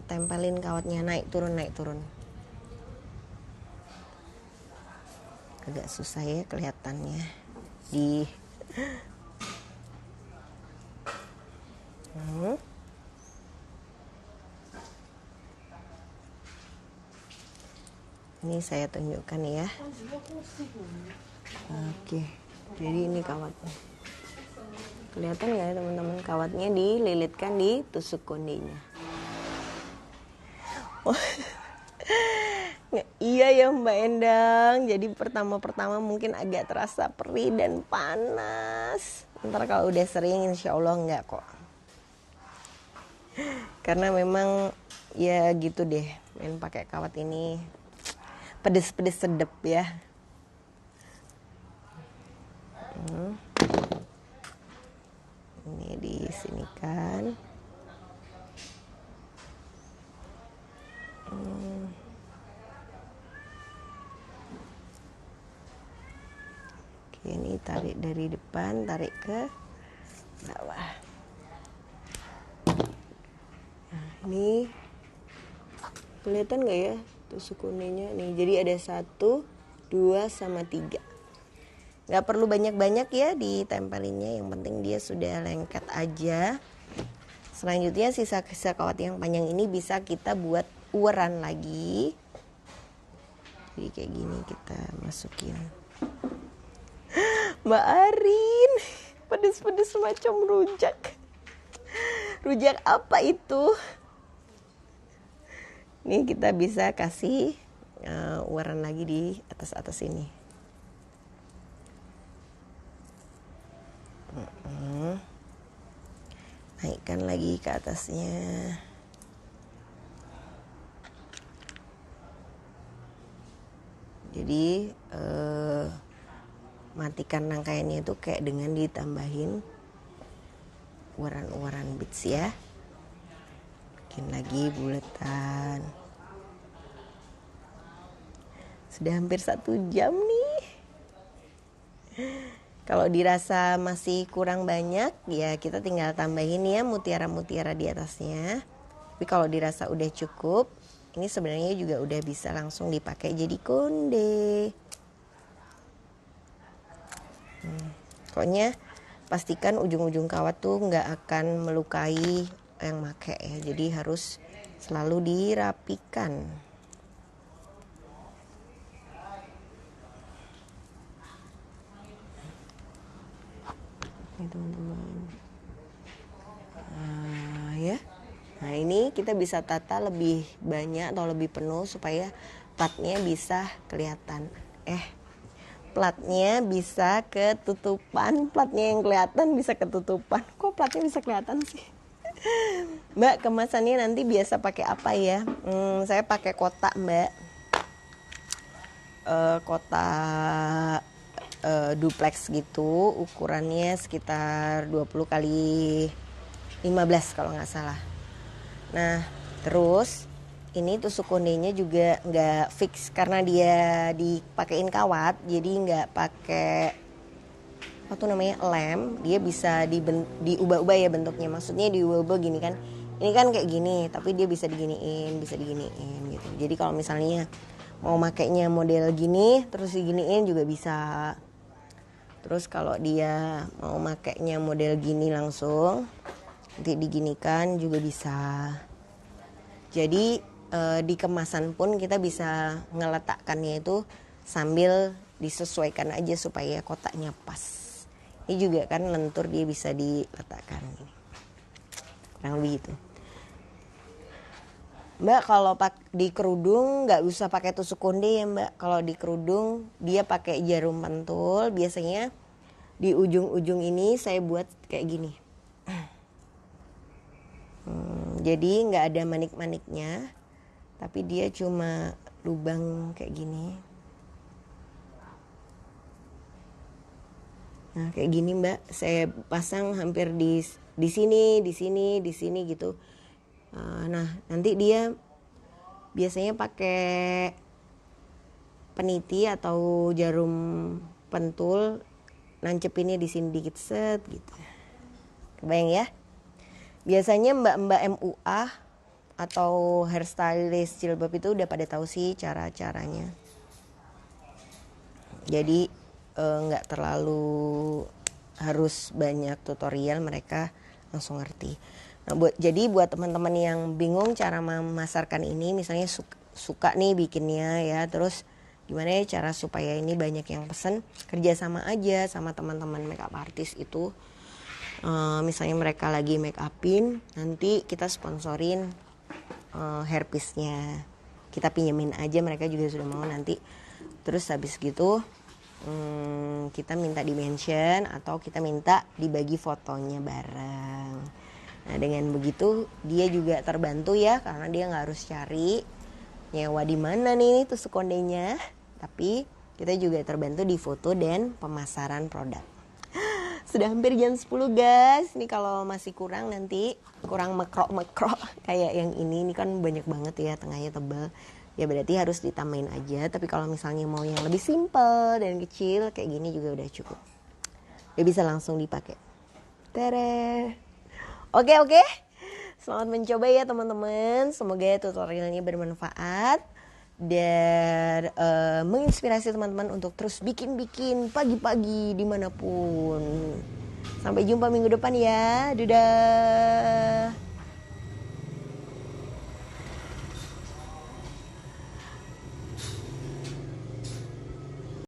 tempelin kawatnya naik turun. Agak susah ya kelihatannya di ini saya tunjukkan ya. Oke, jadi ini kawatnya. Kelihatan nggak ya teman-teman? Kawatnya dililitkan di tusuk kondenya. Iya ya Mbak Endang. Jadi pertama-pertama mungkin agak terasa perih dan panas. Ntar kalau udah sering insya Allah enggak kok. Karena memang ya gitu deh, main pakai kawat ini pedes-pedes sedep ya. Ini di sini kan. Oke, ini tarik dari depan, tarik ke bawah. Nah, ini kelihatan nggak ya tusuk kuningnya nih? Jadi ada 1, 2, sama 3. Nggak perlu banyak-banyak ya ditempelinnya, yang penting dia sudah lengket aja. Selanjutnya sisa-sisa kawat yang panjang ini bisa kita buat uweran lagi. Jadi kayak gini kita masukin. Mbak Arin, pedes-pedes macam rujak. Rujak apa itu? Nih kita bisa kasih uweran lagi di atas-atas ini. Naikkan lagi ke atasnya. Jadi matikan rangkaiannya itu kayak dengan ditambahin uwaran-uwaran beads ya. Bikin lagi buletan. Sudah hampir 1 jam nih. Kalau dirasa masih kurang banyak ya kita tinggal tambahin ya mutiara-mutiara di atasnya. Tapi kalau dirasa udah cukup, ini sebenarnya juga udah bisa langsung dipakai jadi konde. Pokoknya pastikan ujung-ujung kawat tuh nggak akan melukai yang make ya. Jadi harus selalu dirapikan. Ini teman-teman. Ya. Nah ini kita bisa tata lebih banyak atau lebih penuh supaya platnya bisa kelihatan. Platnya bisa ketutupan, platnya yang kelihatan bisa ketutupan. Kok platnya bisa kelihatan sih? Mbak, kemasannya nanti biasa pakai apa ya? Saya pakai kotak Mbak. Kotak duplex gitu, ukurannya sekitar 20 kali 15 kalau nggak salah. Nah, terus ini tusuk kondenya juga nggak fix karena dia dipakein kawat, jadi nggak pakai apa tuh namanya lem. Dia bisa diubah-ubah ya bentuknya. Maksudnya diubah-ubah gini kan. Ini kan kayak gini, tapi dia bisa diginiin gitu. Jadi kalau misalnya mau makainya model gini, terus diginiin juga bisa. Terus kalau dia mau makainya model gini langsung, nanti diginikan juga bisa. Jadi di kemasan pun kita bisa ngeletakkannya itu sambil disesuaikan aja supaya kotaknya pas. Ini juga kan lentur, dia bisa diletakkan ini. Kurang lebih gitu. Mbak, kalau di kerudung nggak usah pakai tusuk konde ya Mbak. Kalau di kerudung dia pakai jarum pentul. Biasanya di ujung-ujung ini saya buat kayak gini. Jadi nggak ada manik-maniknya, tapi dia cuma lubang kayak gini. Nah kayak gini Mbak, saya pasang hampir di sini, di sini, di sini gitu. Nah nanti dia biasanya pakai peniti atau jarum pentul, nancepinnya di sini dikit set gitu. Kebayang ya? Biasanya mbak-mbak MUA atau hairstylist jilbab itu udah pada tahu sih cara-caranya. Jadi nggak terlalu harus banyak tutorial, mereka langsung ngerti. Nah, jadi buat teman-teman yang bingung cara memasarkan ini, misalnya suka nih bikinnya ya, terus gimana ya cara supaya ini banyak yang pesen, kerjasama aja sama teman-teman makeup artist itu. Misalnya mereka lagi make upin, nanti kita sponsorin hairpiece-nya, kita pinjemin aja, mereka juga sudah mau nanti. Terus habis gitu kita minta di-mention atau kita minta dibagi fotonya bareng. Nah dengan begitu dia juga terbantu ya, karena dia nggak harus cari nyewa di mana nih tusuk kondenya, tapi kita juga terbantu di foto dan pemasaran produk. Sudah hampir jam 10 guys. Ini kalau masih kurang, nanti kurang mekrok kayak yang ini kan banyak banget ya, tengahnya tebal. Ya berarti harus ditambahin aja. Tapi kalau misalnya mau yang lebih simple dan kecil kayak gini juga udah cukup. Ya bisa langsung dipakai. Tere. Oke. Selamat mencoba ya teman-teman. Semoga tutorialnya bermanfaat dan menginspirasi teman-teman untuk terus bikin pagi-pagi dimanapun. Sampai jumpa minggu depan ya. Dadah.